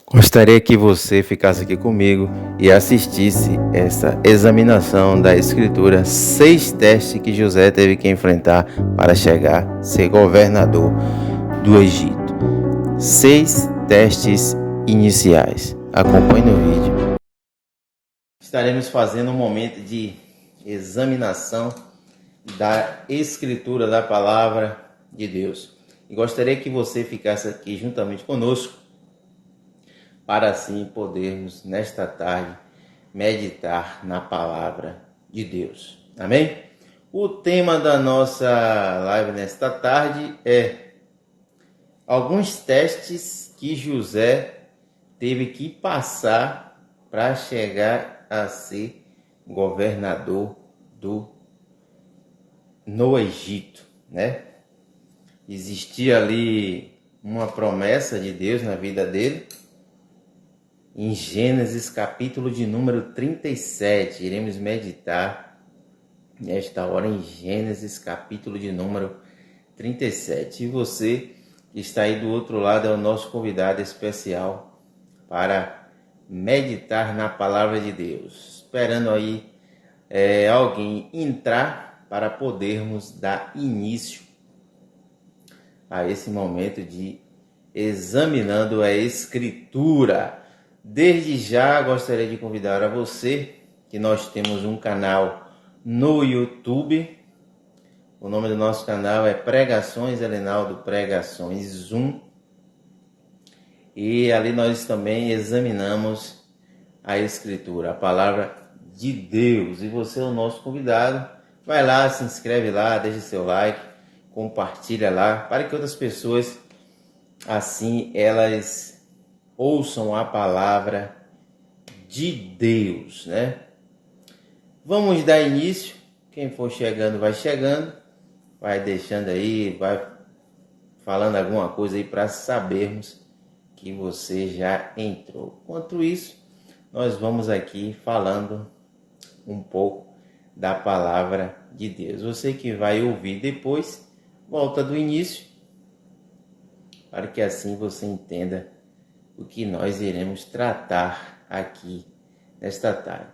Gostaria que você ficasse aqui comigo e assistisse essa examinação da Escritura, 6 testes que José teve que enfrentar para chegar a ser governador do Egito. 6 testes iniciais. Acompanhe no vídeo. Estaremos fazendo um momento de examinação da Escritura, da Palavra de Deus. E gostaria que você ficasse aqui juntamente conosco, para assim podermos, nesta tarde, meditar na Palavra de Deus. Amém? O tema da nossa live nesta tarde é alguns testes que José teve que passar para chegar a ser governador no Egito, né? Existia ali uma promessa de Deus na vida dele. Em Gênesis, capítulo de número 37, iremos meditar nesta hora em Gênesis, capítulo de número 37. E você que está aí do outro lado é o nosso convidado especial para meditar na Palavra de Deus. Esperando aí alguém entrar para podermos dar início a esse momento de examinando a Escritura. Desde já gostaria de convidar a você que nós temos um canal no YouTube. O nome do nosso canal é Pregações Helenaldo Pregações 1. E ali nós também examinamos a Escritura, a Palavra de Deus. E você é o nosso convidado. Vai lá, se inscreve lá, deixa seu like, compartilha lá, para que outras pessoas, assim, elas ouçam a palavra de Deus, né? Vamos dar início. Quem for chegando, vai chegando. Vai deixando aí, vai falando alguma coisa aí para sabermos que você já entrou. Enquanto isso, nós vamos aqui falando um pouco da palavra de Deus. Você que vai ouvir depois, volta do início, para que assim você entenda o que nós iremos tratar aqui nesta tarde.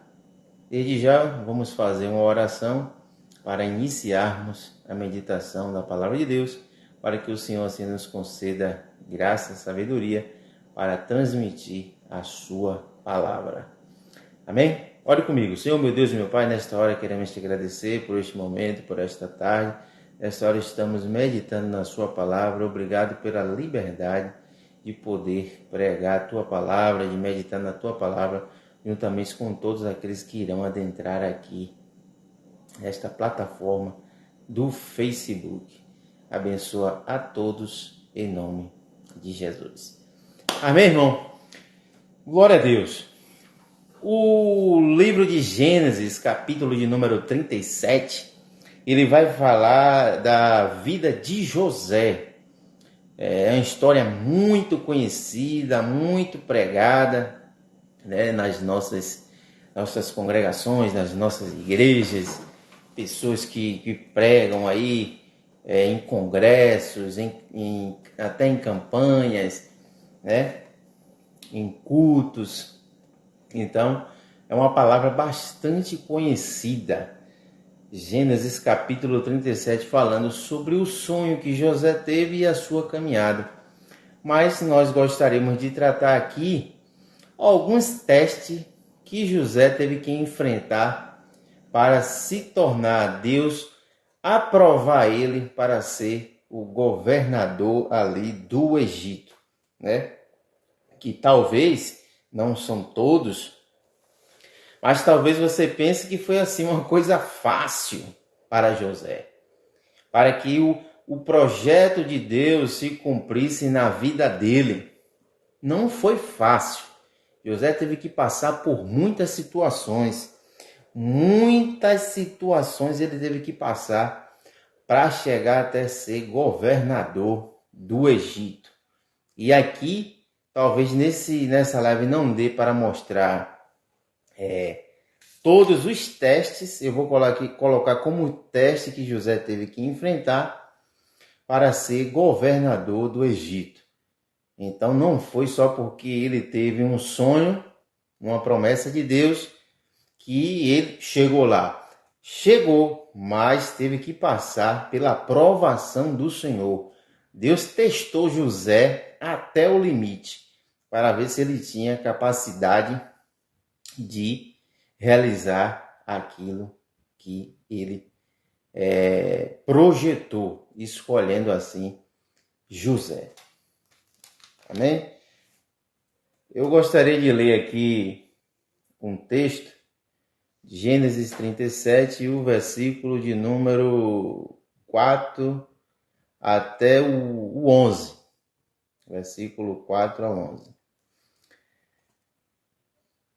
Desde já, vamos fazer uma oração para iniciarmos a meditação da Palavra de Deus, para que o Senhor assim nos conceda graça e sabedoria para transmitir a sua palavra. Amém? Ore comigo. Senhor, meu Deus e meu Pai, nesta hora queremos te agradecer por este momento, por esta tarde. Nesta hora estamos meditando na sua palavra. Obrigado pela liberdade de poder pregar a tua palavra, de meditar na tua palavra, juntamente com todos aqueles que irão adentrar aqui nesta plataforma do Facebook. Abençoa a todos em nome de Jesus. Amém, irmão? Glória a Deus. O livro de Gênesis, capítulo de número 37, ele vai falar da vida de José. É uma história muito conhecida, muito pregada, né, nas nossas congregações, nas nossas igrejas, pessoas que pregam aí em congressos, até em campanhas, né, em cultos. Então, é uma palavra bastante conhecida. Gênesis capítulo 37, falando sobre o sonho que José teve e a sua caminhada. Mas nós gostaríamos de tratar aqui alguns testes que José teve que enfrentar para se tornar Deus, aprovar ele para ser o governador ali do Egito, né? Que talvez não são todos, mas talvez você pense que foi assim uma coisa fácil para José, para que o projeto de Deus se cumprisse na vida dele. Não foi fácil. José teve que passar por muitas situações ele teve que passar para chegar até ser governador do Egito. E aqui, talvez nessa live não dê para mostrar todos os testes. Eu vou colocar como teste que José teve que enfrentar para ser governador do Egito. Então não foi só porque ele teve um sonho, uma promessa de Deus, que ele chegou lá. Chegou, mas teve que passar pela provação do Senhor. Deus testou José até o limite, para ver se ele tinha capacidade de realizar aquilo que ele projetou, escolhendo assim José. Amém? Eu gostaria de ler aqui um texto, Gênesis 37, o versículo de número 4 até o 11. Versículo 4 a 11.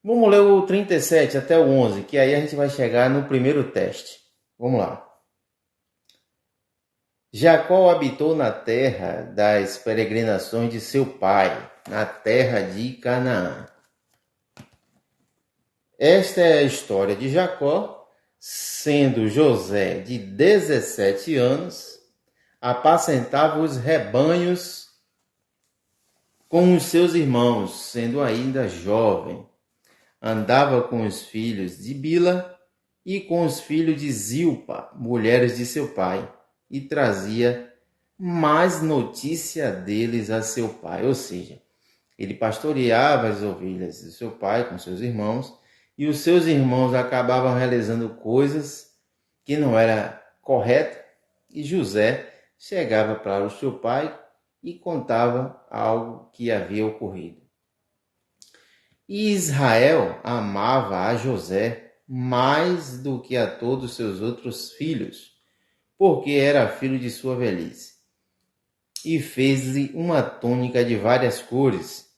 Vamos ler o 37 até o 11, que aí a gente vai chegar no primeiro teste. Vamos lá. Jacó habitou na terra das peregrinações de seu pai, na terra de Canaã. Esta é a história de Jacó, sendo José de 17 anos, apacentava os rebanhos com os seus irmãos, sendo ainda jovem. Andava com os filhos de Bila e com os filhos de Zilpa, mulheres de seu pai, e trazia mais notícia deles a seu pai. Ou seja, ele pastoreava as ovelhas de seu pai com seus irmãos, e os seus irmãos acabavam realizando coisas que não era correta, e José chegava para o seu pai e contava algo que havia ocorrido. E Israel amava a José mais do que a todos os seus outros filhos, porque era filho de sua velhice. E fez-lhe uma túnica de várias cores.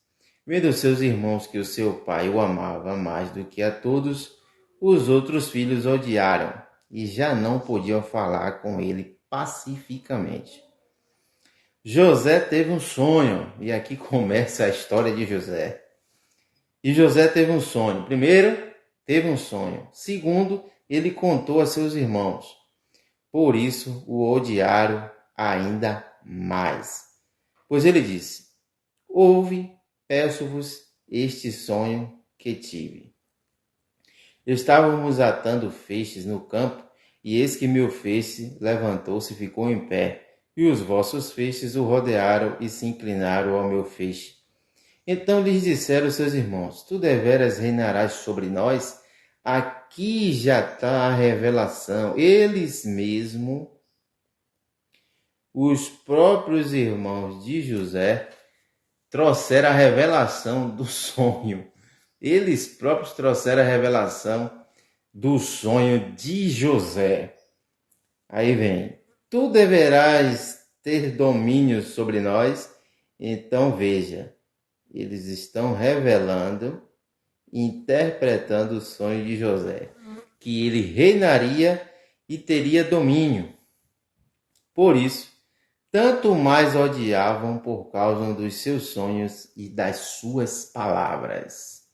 Vendo seus irmãos que o seu pai o amava mais do que a todos, os outros filhos odiaram e já não podiam falar com ele pacificamente. José teve um sonho, e aqui começa a história de José. E José teve um sonho. Primeiro, teve um sonho. Segundo, ele contou a seus irmãos. Por isso, o odiaram ainda mais. Pois ele disse: ouve, peço-vos este sonho que tive. Estávamos atando feixes no campo, e eis que meu feixe levantou-se e ficou em pé, e os vossos feixes o rodearam e se inclinaram ao meu feixe. Então lhes disseram seus irmãos: tu deveras reinarás sobre nós? Aqui já está a revelação. Eles mesmos, os próprios irmãos de José, trouxeram a revelação do sonho. Eles próprios trouxeram a revelação do sonho de José. Aí vem: tu deverás ter domínio sobre nós. Então veja, eles estão revelando, interpretando o sonho de José, que ele reinaria e teria domínio. Por isso, tanto mais odiavam por causa dos seus sonhos e das suas palavras.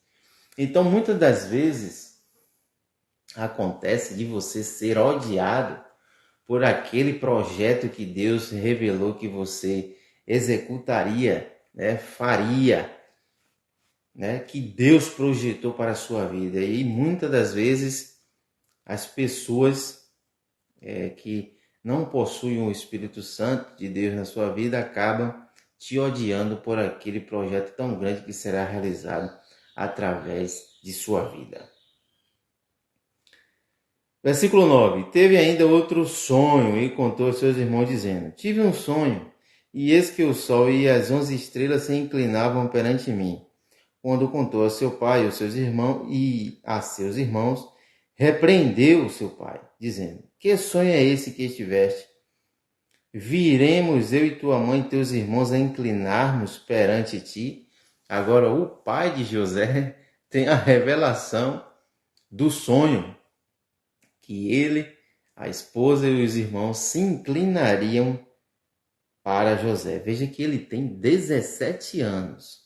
Então, muitas das vezes, acontece de você ser odiado por aquele projeto que Deus revelou que você executaria, faria, que Deus projetou para a sua vida. E muitas das vezes as pessoas que não possuem o Espírito Santo de Deus na sua vida acabam te odiando por aquele projeto tão grande que será realizado através de sua vida. Versículo 9. Teve ainda outro sonho e contou aos seus irmãos dizendo: tive um sonho, e eis que o sol e as 11 estrelas se inclinavam perante mim. Quando contou a seu pai e a seus irmãos, repreendeu o seu pai, dizendo: que sonho é esse que estiveste? Viremos eu e tua mãe e teus irmãos a inclinarmos perante ti? Agora o pai de José tem a revelação do sonho, que ele, a esposa e os irmãos se inclinariam para José. Veja que ele tem 17 anos.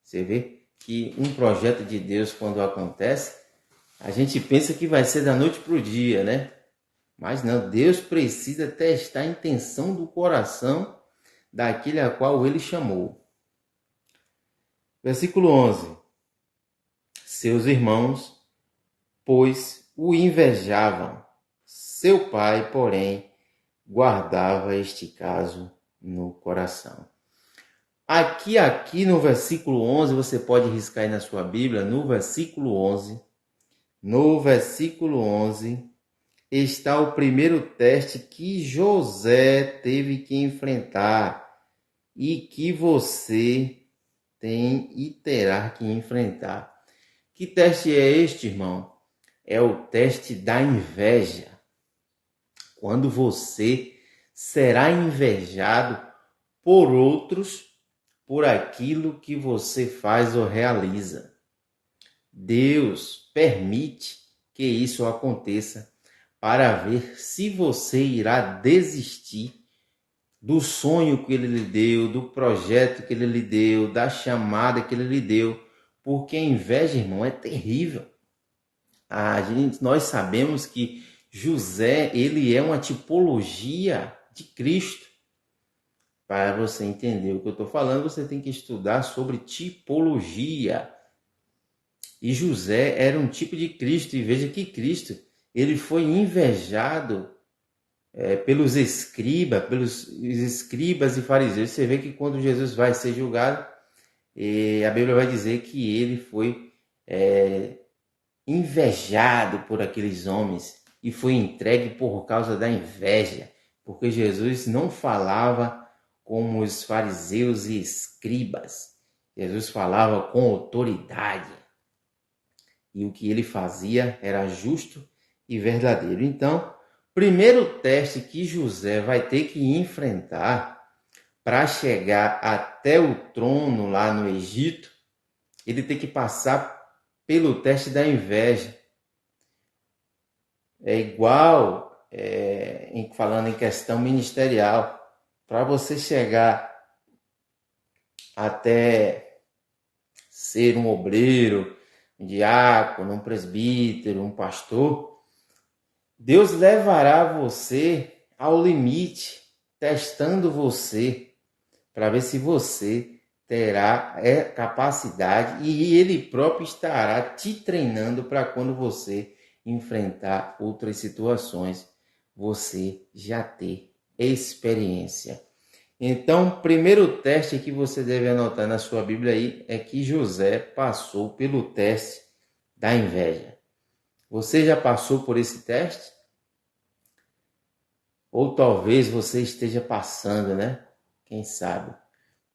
Você vê que um projeto de Deus, quando acontece, a gente pensa que vai ser da noite para o dia, né? Mas não, Deus precisa testar a intenção do coração daquele a qual ele chamou. Versículo 11. Seus irmãos, pois, o invejavam. Seu pai, porém, guardava este caso no coração. Aqui no versículo 11, você pode riscar aí na sua Bíblia, no versículo 11, está o primeiro teste que José teve que enfrentar e que você tem e terá que enfrentar. Que teste é este, irmão? É o teste da inveja. Quando você será invejado por outros por aquilo que você faz ou realiza. Deus permite que isso aconteça para ver se você irá desistir do sonho que ele lhe deu, do projeto que ele lhe deu, da chamada que ele lhe deu, porque a inveja, irmão, é terrível. Nós sabemos que José, ele é uma tipologia de Cristo. Para você entender o que eu estou falando, você tem que estudar sobre tipologia. E José era um tipo de Cristo, e veja que Cristo, ele foi invejado pelos escribas e fariseus. Você vê que quando Jesus vai ser julgado, a Bíblia vai dizer que ele foi invejado por aqueles homens e foi entregue por causa da inveja, porque Jesus não falava como os fariseus e escribas. Jesus falava com autoridade. E o que ele fazia era justo e verdadeiro. Então, primeiro teste que José vai ter que enfrentar para chegar até o trono lá no Egito, ele tem que passar pelo teste da inveja. É igual, falando em questão ministerial, para você chegar até ser um obreiro, um diácono, um presbítero, um pastor, Deus levará você ao limite, testando você, para ver se você terá capacidade e Ele próprio estará te treinando para quando você enfrentar outras situações, você já ter experiência. Então, primeiro teste que você deve anotar na sua Bíblia aí é que José passou pelo teste da inveja. Você já passou por esse teste? Ou talvez você esteja passando, né? Quem sabe?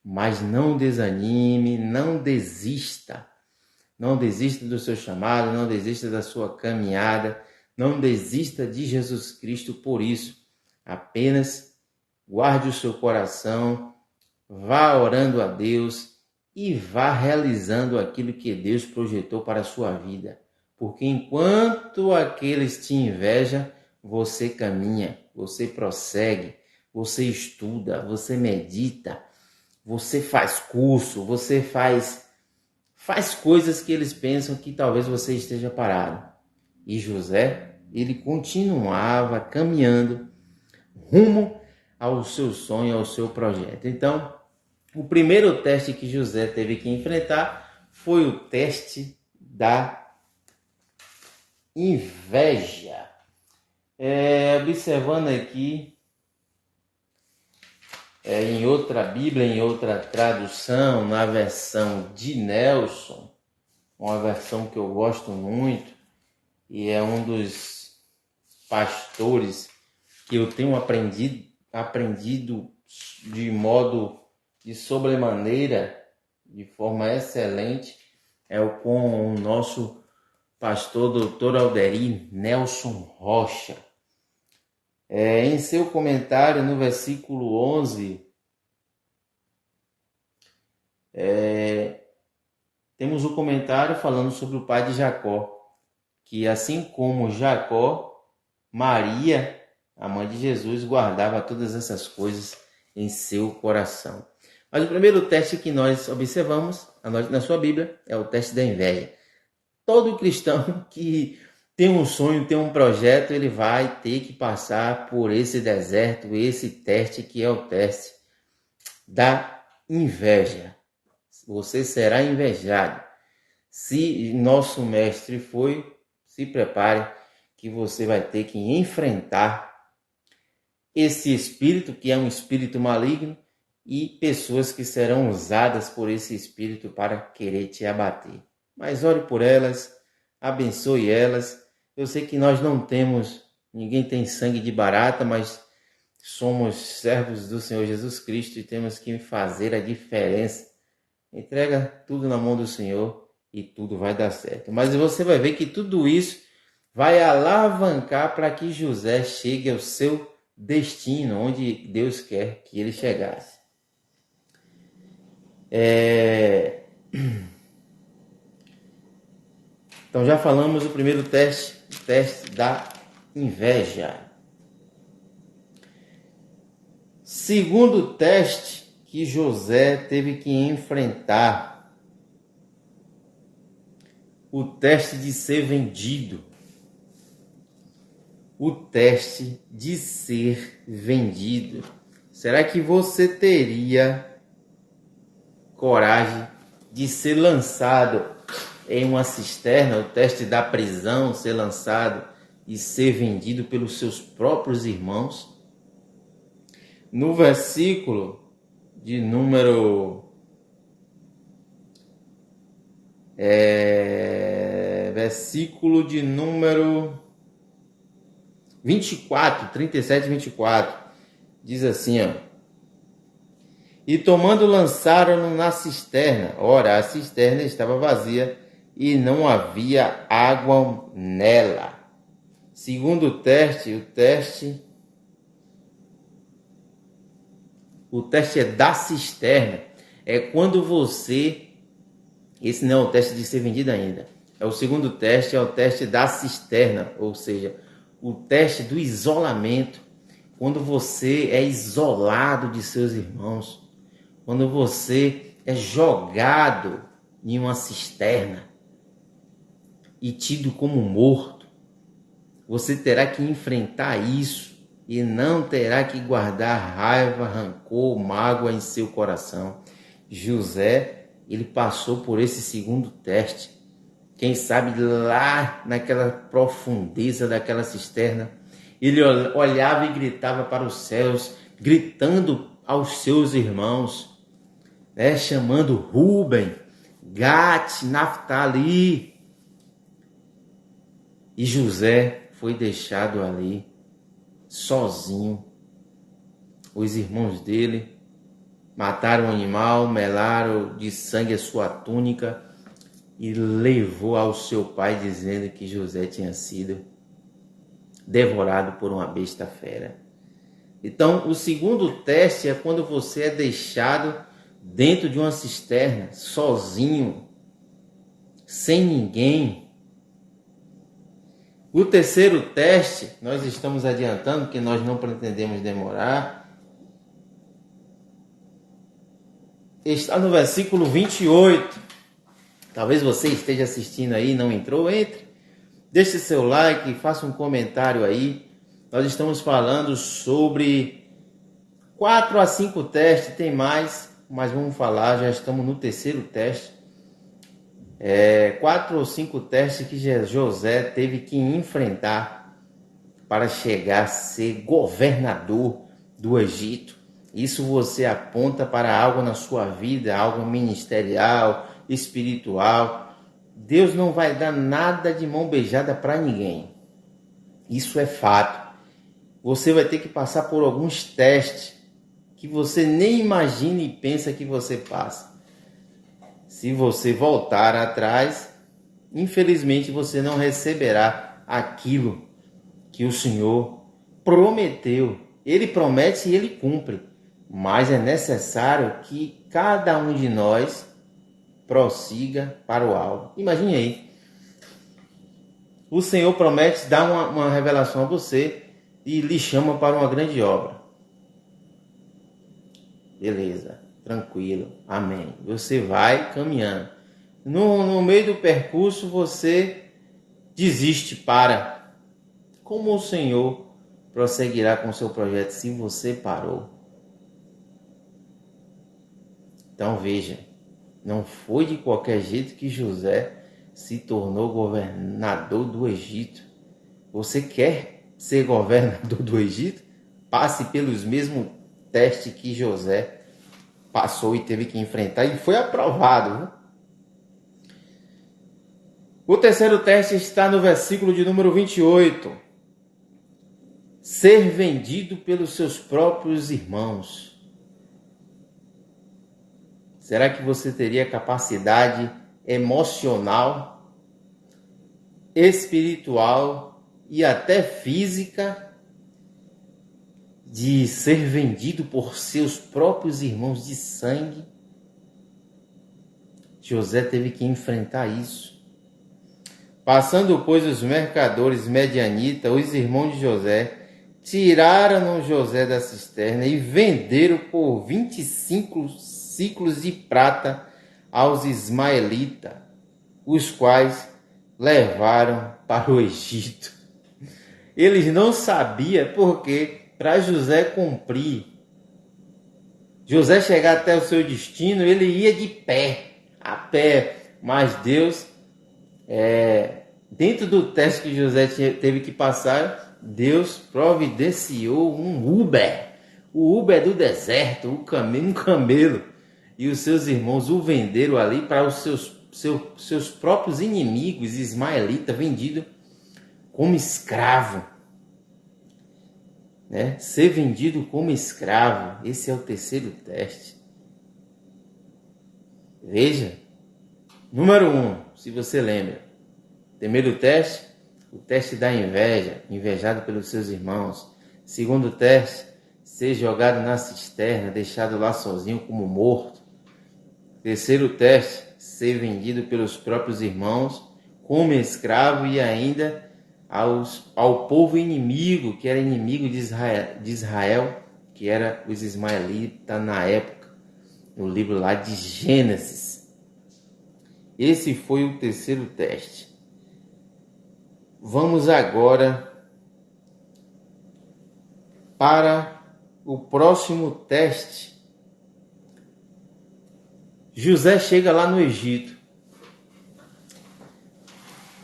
Mas não desanime, não desista. Não desista do seu chamado, não desista da sua caminhada, não desista de Jesus Cristo por isso. Apenas guarde o seu coração, vá orando a Deus e vá realizando aquilo que Deus projetou para a sua vida. Porque enquanto aqueles te invejam, você caminha, você prossegue, você estuda, você medita, você faz curso, você faz coisas que eles pensam que talvez você esteja parado. E José, ele continuava caminhando rumo ao seu sonho, ao seu projeto. Então, o primeiro teste que José teve que enfrentar foi o teste da inveja. Observando aqui, em outra Bíblia, em outra tradução, na versão de Nelson, uma versão que eu gosto muito, e é um dos pastores que eu tenho aprendido de sobremaneira, de forma excelente, com o nosso pastor doutor Alderi Nelson Rocha. Em seu comentário no versículo 11, temos o comentário falando sobre o pai de Jacó, que assim como Jacó, Maria, a mãe de Jesus, guardava todas essas coisas em seu coração. Mas o primeiro teste que nós observamos, anote na sua Bíblia, é o teste da inveja. Todo cristão que tem um sonho, tem um projeto, ele vai ter que passar por esse deserto, esse teste que é o teste da inveja. Você será invejado. Se nosso mestre foi, se prepare que você vai ter que enfrentar esse espírito, que é um espírito maligno, e pessoas que serão usadas por esse espírito para querer te abater. Mas ore por elas, abençoe elas. Eu sei que nós não temos, ninguém tem sangue de barata, mas somos servos do Senhor Jesus Cristo e temos que fazer a diferença. Entrega tudo na mão do Senhor e tudo vai dar certo. Mas você vai ver que tudo isso vai alavancar para que José chegue ao seu destino, onde Deus quer que ele chegasse. Então já falamos do primeiro teste, o teste da inveja. Segundo teste que José teve que enfrentar, o teste de ser vendido. O teste de ser vendido. Será que você teria coragem de ser lançado em uma cisterna, o teste da prisão, ser lançado e ser vendido pelos seus próprios irmãos? No versículo de número 24, 37 e 24, diz assim, ó. E tomando, lançaram-no na cisterna. Ora, a cisterna estava vazia e não havia água nela. Segundo o teste é da cisterna. É quando você... Esse não é o teste de ser vendido ainda. É o segundo teste, é o teste da cisterna, ou seja, o teste do isolamento. Quando você é isolado de seus irmãos. Quando você é jogado em uma cisterna e tido como morto, você terá que enfrentar isso e não terá que guardar raiva, rancor, mágoa em seu coração. José, ele passou por esse segundo teste. Quem sabe lá naquela profundeza daquela cisterna, ele olhava e gritava para os céus, gritando aos seus irmãos, chamando Ruben, Gad, Naftali. E José foi deixado ali, sozinho. Os irmãos dele mataram o animal, melaram de sangue a sua túnica e levou ao seu pai, dizendo que José tinha sido devorado por uma besta fera. Então, o segundo teste é quando você é deixado dentro de uma cisterna, sozinho, sem ninguém. O terceiro teste, nós estamos adiantando, porque nós não pretendemos demorar, está no versículo 28. Talvez você esteja assistindo aí e não entrou, entre. Deixe seu like, faça um comentário aí. Nós estamos falando sobre 4 a 5 testes, tem mais, mas vamos falar, já estamos no terceiro teste. 4 ou 5 testes que José teve que enfrentar para chegar a ser governador do Egito. Isso você aponta para algo na sua vida, algo ministerial, espiritual. Deus não vai dar nada de mão beijada para ninguém. Isso é fato. Você vai ter que passar por alguns testes que você nem imagina e pensa que você passa. Se você voltar atrás, infelizmente você não receberá aquilo que o Senhor prometeu. Ele promete e ele cumpre, mas é necessário que cada um de nós prossiga para o alvo. Imagine aí, o Senhor promete dar uma revelação a você e lhe chama para uma grande obra. Beleza, tranquilo, amém. Você vai caminhando. No meio do percurso você desiste, para. Como o Senhor prosseguirá com o seu projeto se você parou? Então veja, não foi de qualquer jeito que José se tornou governador do Egito. Você quer ser governador do Egito? Passe pelos mesmos testes que José passou e teve que enfrentar e foi aprovado. Viu? O terceiro teste está no versículo de número 28. Ser vendido pelos seus próprios irmãos. Será que você teria capacidade emocional, espiritual e até física de ser vendido por seus próprios irmãos de sangue? José teve que enfrentar isso. Passando, pois, os mercadores medianitas, os irmãos de José, tiraram José da cisterna e venderam por 25 ciclos de prata aos ismaelitas, os quais levaram para o Egito. Eles não sabiam porque, para José cumprir, José chegar até o seu destino, ele ia de pé, a pé. Mas Deus, dentro do teste que José teve que passar, Deus providenciou um Uber. O Uber do deserto, um camelo. E os seus irmãos o venderam ali para os seus próprios inimigos, ismaelitas, vendido como escravo. Né? Ser vendido como escravo, esse é o terceiro teste. Veja, número 1, se você lembra, primeiro teste, o teste da inveja, invejado pelos seus irmãos. Segundo teste, ser jogado na cisterna, deixado lá sozinho como morto. Terceiro teste, ser vendido pelos próprios irmãos como escravo e ainda ao povo inimigo, que era inimigo de Israel, que era os ismaelitas na época, no livro lá de Gênesis. Esse foi o terceiro teste. Vamos agora para o próximo teste. José chega lá no Egito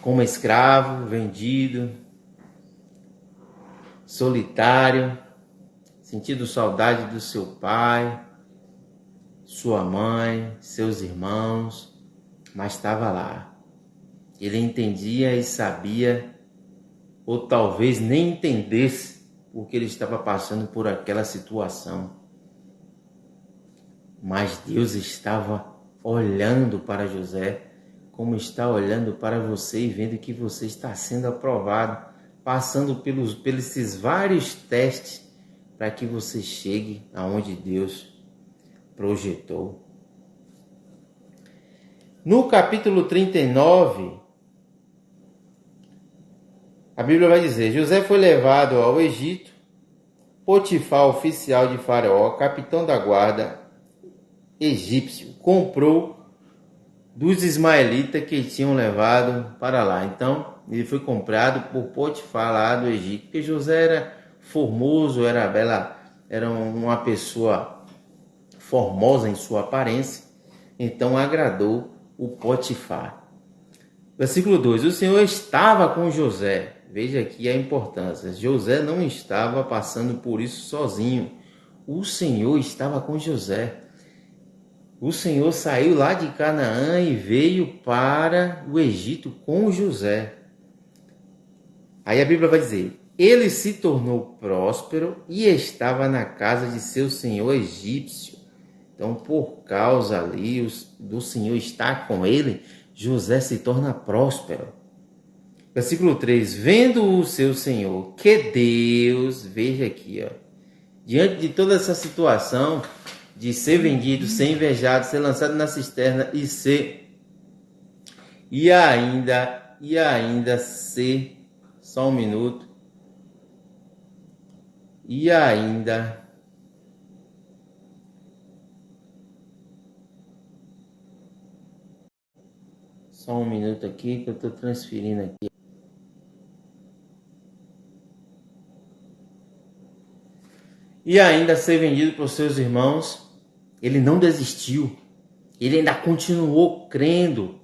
como escravo, vendido, solitário, sentindo saudade do seu pai, sua mãe, seus irmãos, mas estava lá. Ele entendia e sabia, ou talvez nem entendesse o que ele estava passando por aquela situação. Mas Deus estava olhando para José, como está olhando para você e vendo que você está sendo aprovado, passando pelos esses vários testes para que você chegue aonde Deus projetou. No capítulo 39, a Bíblia vai dizer: José foi levado ao Egito, Potifar, oficial de Faraó, capitão da guarda egípcio, comprou dos ismaelitas que tinham levado para lá. Então, ele foi comprado por Potifar lá do Egito, porque José era formoso, era bela, era uma pessoa formosa em sua aparência, então agradou o Potifar. Versículo 2: o Senhor estava com José. Veja aqui a importância. José não estava passando por isso sozinho. O Senhor estava com José. O Senhor saiu lá de Canaã e veio para o Egito com José. Aí a Bíblia vai dizer: ele se tornou próspero e estava na casa de seu senhor egípcio. Então, por causa ali do Senhor estar com ele, José se torna próspero. Versículo 3: vendo o seu senhor, que Deus, veja aqui, diante de toda essa situação, de ser vendido, ser invejado, ser lançado na cisterna e ainda ser, só um minuto, e ainda só um minuto aqui que eu estou transferindo aqui. E ainda ser vendido por seus irmãos, ele não desistiu. Ele ainda continuou crendo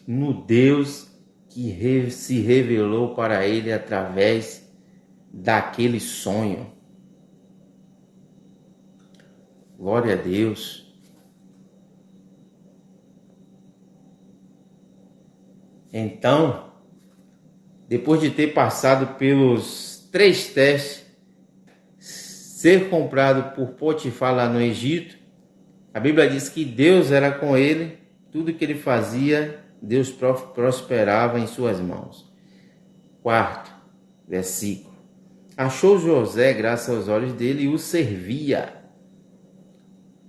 no Deus que se revelou para ele através daquele sonho. Glória a Deus. Então, depois de ter passado pelos 3 testes, ser comprado por Potifar lá no Egito, a Bíblia diz que Deus era com ele, tudo que ele fazia, Deus prosperava em suas mãos. 4º versículo. Achou José graça aos olhos dele e o servia.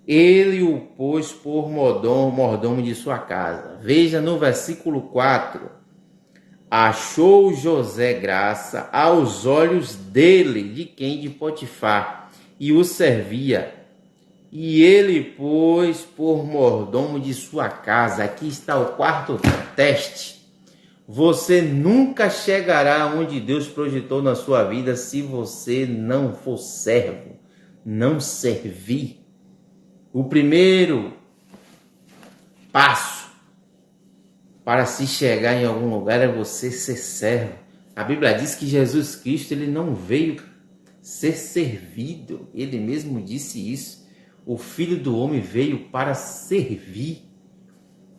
Ele o pôs por mordomo de sua casa. Veja no versículo 4. Achou José graça aos olhos dele, de quem? De Potifar, e o servia. E ele pôs por mordomo de sua casa. Aqui está o 4º teste. Você nunca chegará onde Deus projetou na sua vida se você não for servo, não servir. O primeiro passo para se chegar em algum lugar é você ser servo. A Bíblia diz que Jesus Cristo ele não veio ser servido. Ele mesmo disse isso. O Filho do Homem veio para servir.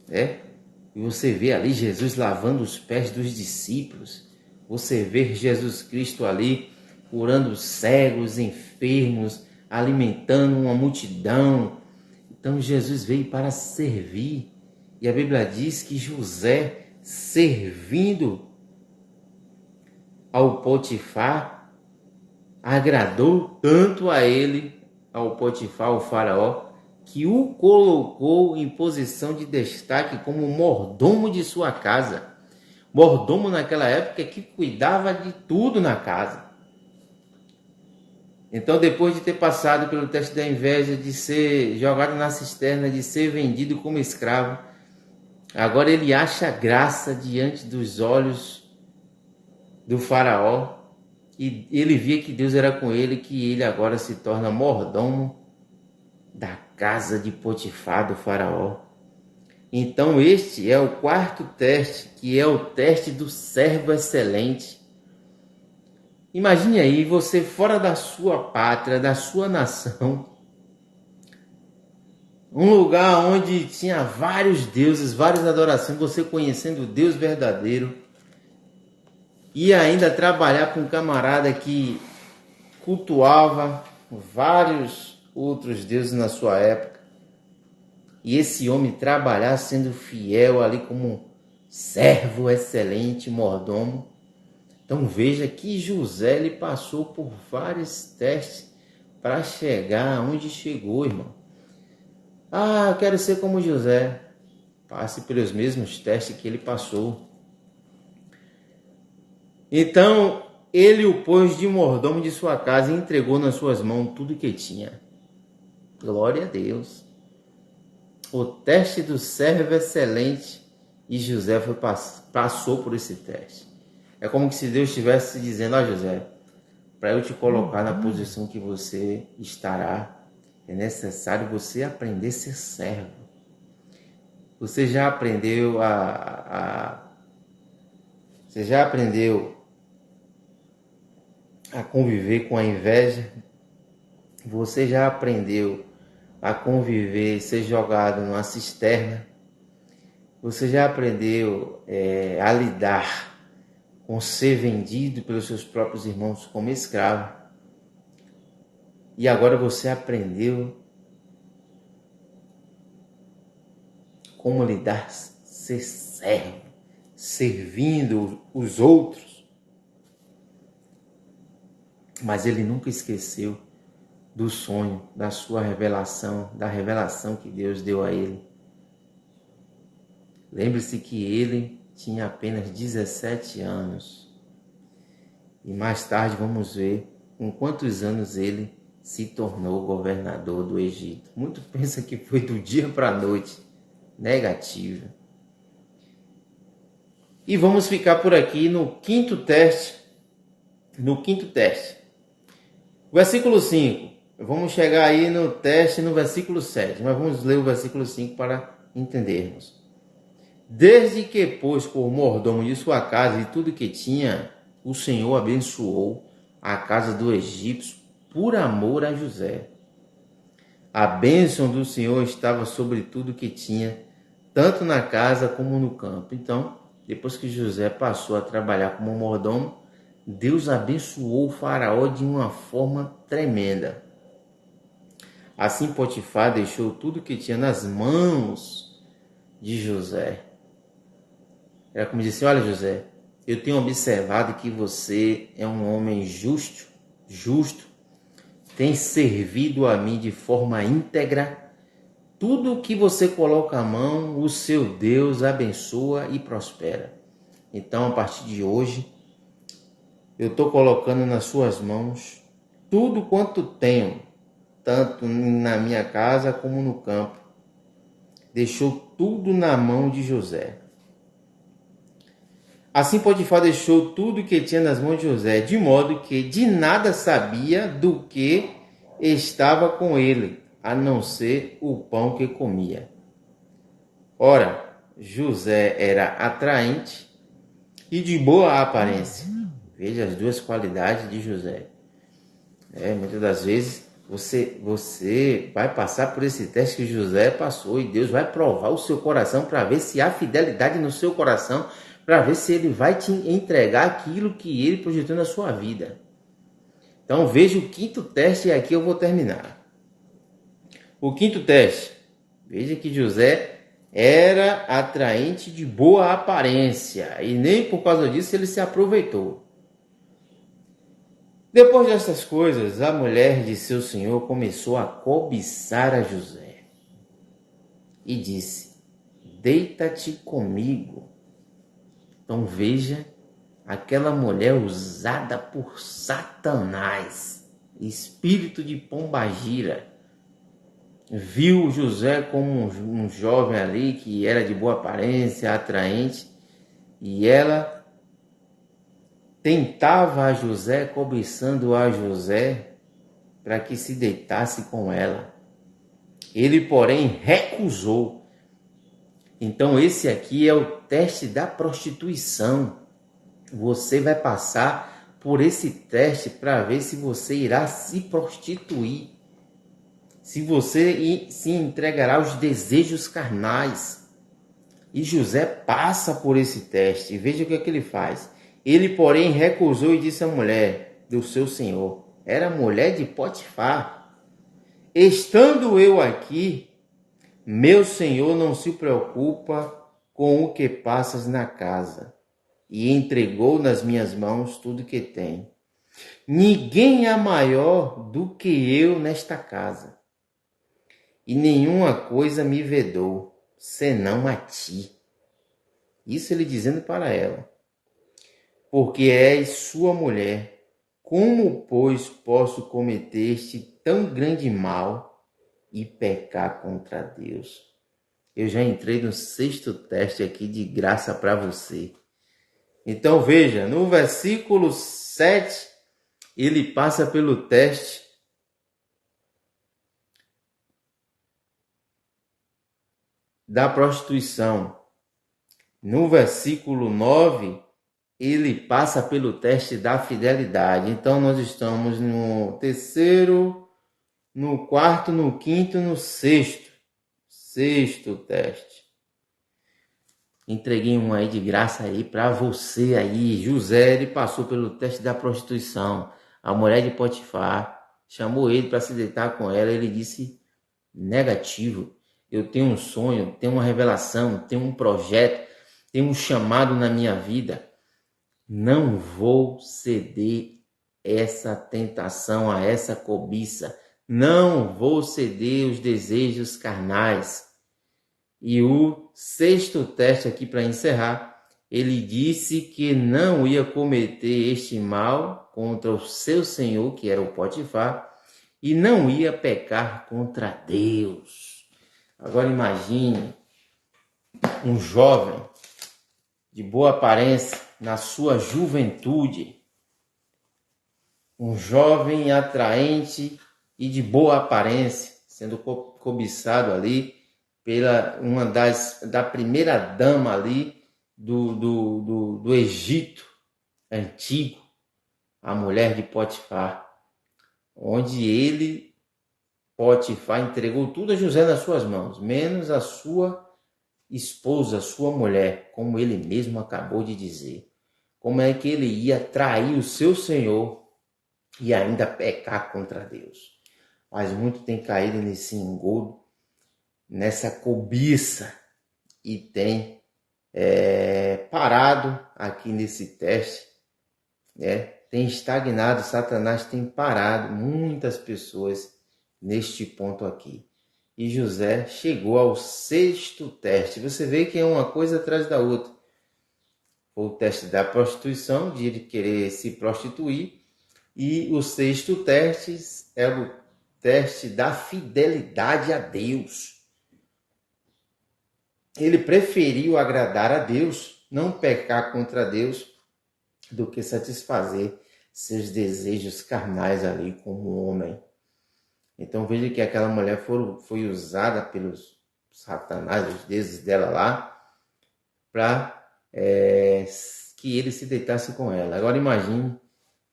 E você vê ali Jesus lavando os pés dos discípulos. Você vê Jesus Cristo ali curando cegos, enfermos, alimentando uma multidão. Então Jesus veio para servir. E a Bíblia diz que José, servindo ao Potifar, agradou tanto a ele, ao Potifar, ao faraó, que o colocou em posição de destaque como mordomo de sua casa. Mordomo naquela época que cuidava de tudo na casa. Então, depois de ter passado pelo teste da inveja, de ser jogado na cisterna, de ser vendido como escravo, agora ele acha graça diante dos olhos do faraó. E ele via que Deus era com ele, que ele agora se torna mordomo da casa de Potifar, do faraó. Então este é o 4º teste, que é o teste do servo excelente. Imagine aí você fora da sua pátria, da sua nação, um lugar onde tinha vários deuses, várias adorações, você conhecendo o Deus verdadeiro, e ainda trabalhar com um camarada que cultuava vários outros deuses na sua época, e esse homem trabalhar sendo fiel ali como servo excelente, mordomo. Então veja que José ele passou por vários testes para chegar onde chegou, irmão. Eu quero ser como José. Passe pelos mesmos testes que ele passou. Então ele o pôs de mordomo de sua casa e entregou nas suas mãos tudo que tinha. Glória a Deus. O teste do servo excelente, e José passou por esse teste. É como se Deus estivesse dizendo: José, para eu te colocar na posição que você estará, é necessário você aprender a ser servo. Você já aprendeu Você já aprendeu a conviver com a inveja? Você já aprendeu a conviver, ser jogado numa cisterna? Você já aprendeu a lidar com ser vendido pelos seus próprios irmãos como escravo? E agora você aprendeu como lidar, ser servo, servindo os outros. Mas ele nunca esqueceu do sonho, da sua revelação, da revelação que Deus deu a ele. Lembre-se que ele tinha apenas 17 anos. E mais tarde vamos ver com quantos anos ele se tornou governador do Egito. Muito pensa que foi do dia para a noite. Negativo. E vamos ficar por aqui no quinto teste. Versículo 5. Vamos chegar aí no teste no versículo 7. Mas vamos ler o versículo 5 para entendermos. Desde que pôs por mordomo de sua casa e tudo que tinha, o Senhor abençoou a casa do egípcio por amor a José. A bênção do Senhor estava sobre tudo que tinha, tanto na casa como no campo. Então, depois que José passou a trabalhar como mordomo, Deus abençoou o faraó de uma forma tremenda. Assim Potifar deixou tudo que tinha nas mãos de José. Era como disse: olha, José, eu tenho observado que você é um homem justo, tem servido a mim de forma íntegra. Tudo que você coloca a mão, o seu Deus abençoa e prospera. Então, a partir de hoje, eu estou colocando nas suas mãos tudo quanto tenho, tanto na minha casa como no campo. Deixou tudo na mão de José. Assim Potifar deixou tudo que tinha nas mãos de José, de modo que de nada sabia do que estava com ele, a não ser o pão que comia. Ora, José era atraente e de boa aparência. Veja as duas qualidades de José. Muitas das vezes você vai passar por esse teste que José passou e Deus vai provar o seu coração para ver se há fidelidade no seu coração, para ver se ele vai te entregar aquilo que ele projetou na sua vida. Então veja o quinto teste e aqui eu vou terminar. O quinto teste. Veja que José era atraente de boa aparência e nem por causa disso ele se aproveitou. Depois dessas coisas, a mulher de seu senhor começou a cobiçar a José e disse: deita-te comigo. Então veja aquela mulher usada por Satanás, espírito de pombagira, viu José como um jovem ali que era de boa aparência, atraente, e ela tentava a José, cobiçando a José para que se deitasse com ela. Ele, porém, recusou. Então esse aqui é o teste da prostituição. Você vai passar por esse teste para ver se você irá se prostituir, se você se entregará aos desejos carnais. E José passa por esse teste. E veja o que é que ele faz. Ele, porém, recusou e disse à mulher do seu senhor, era mulher de Potifar: estando eu aqui, meu senhor não se preocupa com o que passas na casa, e entregou nas minhas mãos tudo que tem. Ninguém é maior do que eu nesta casa, e nenhuma coisa me vedou, senão a ti. Isso ele dizendo para ela. Porque és sua mulher, como, pois, posso cometer este tão grande mal e pecar contra Deus? Eu já entrei no sexto teste aqui de graça para você. Então veja, no versículo 7, ele passa pelo teste da prostituição. No versículo 9, ele passa pelo teste da fidelidade. Então nós estamos no terceiro, no quarto, no quinto, no sexto. Sexto teste. Entreguei um aí de graça aí para você aí. José, ele passou pelo teste da prostituição. A mulher de Potifar chamou ele para se deitar com ela. Ele disse: negativo. Eu tenho um sonho, tenho uma revelação, tenho um projeto, tenho um chamado na minha vida. Não vou ceder essa tentação, a essa cobiça. Não vou ceder os desejos carnais. E o sexto teste aqui para encerrar, ele disse que não ia cometer este mal contra o seu senhor, que era o Potifar, e não ia pecar contra Deus. Agora imagine um jovem de boa aparência na sua juventude, um jovem atraente e de boa aparência, sendo cobiçado ali pela da primeira dama ali do Egito antigo, a mulher de Potifar, onde Potifar entregou tudo a José nas suas mãos, menos a sua esposa, a sua mulher, como ele mesmo acabou de dizer. Como é que ele ia trair o seu Senhor e ainda pecar contra Deus? Mas muito tem caído nesse engodo, nessa cobiça, e tem parado aqui nesse teste, tem estagnado. Satanás tem parado muitas pessoas neste ponto aqui. E José chegou ao 6º teste. Você vê que é uma coisa atrás da outra. Foi o teste da prostituição, de ele querer se prostituir. E o 6º teste é o teste da fidelidade a Deus. Ele preferiu agradar a Deus, não pecar contra Deus, do que satisfazer seus desejos carnais ali como homem. Então veja que aquela mulher foi usada pelos Satanás, os deuses dela lá, para que ele se deitasse com ela. Agora imagine,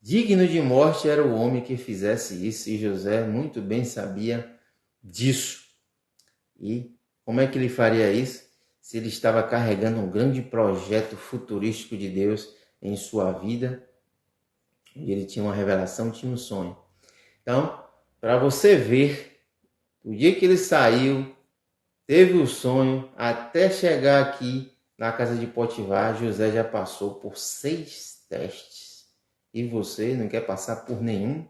digno de morte era o homem que fizesse isso, e José muito bem sabia disso. E como é que ele faria isso? Se ele estava carregando um grande projeto futurístico de Deus em sua vida, e ele tinha uma revelação, tinha um sonho. Então, para você ver, o dia que ele saiu, teve o sonho, até chegar aqui na casa de Potifar, José já passou por 6 testes. E você não quer passar por nenhum?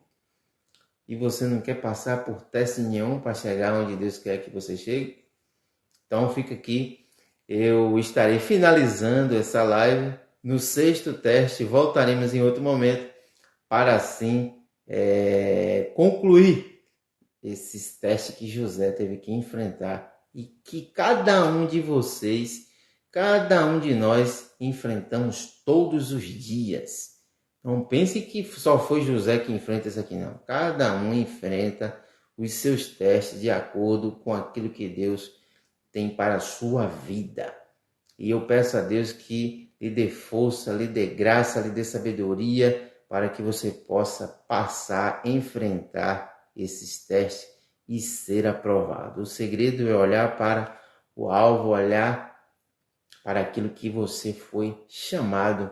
E você não quer passar por teste nenhum para chegar onde Deus quer que você chegue? Então fica aqui, eu estarei finalizando essa live no 6º teste. Voltaremos em outro momento para assim concluir esses testes que José teve que enfrentar e que cada um de vocês, cada um de nós enfrentamos todos os dias. Não pense que só foi José que enfrenta isso aqui, não. Cada um enfrenta os seus testes de acordo com aquilo que Deus tem para a sua vida. E eu peço a Deus que lhe dê força, lhe dê graça, lhe dê sabedoria, para que você possa passar, enfrentar esses testes e ser aprovado. O segredo é olhar para o alvo, olhar para aquilo que você foi chamado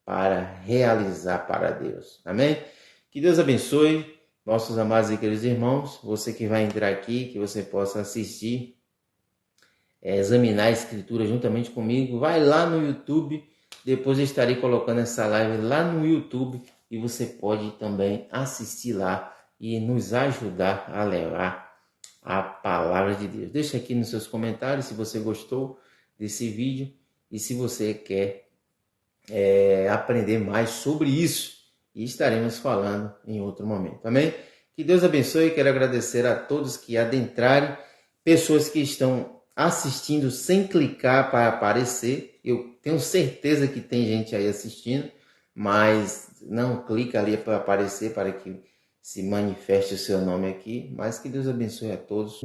para realizar para Deus. Amém? Que Deus abençoe nossos amados e queridos irmãos. Você que vai entrar aqui, que você possa assistir, examinar a Escritura juntamente comigo. Vai lá no YouTube. Depois eu estarei colocando essa live lá no YouTube e você pode também assistir lá e nos ajudar a levar a palavra de Deus. Deixa aqui nos seus comentários se você gostou desse vídeo e se você quer aprender mais sobre isso. E estaremos falando em outro momento. Amém? Que Deus abençoe. Quero agradecer a todos que adentrarem, pessoas que estão assistindo sem clicar para aparecer. Eu tenho certeza que tem gente aí assistindo, mas não clica ali para aparecer, para que se manifeste o seu nome aqui. Mas que Deus abençoe a todos.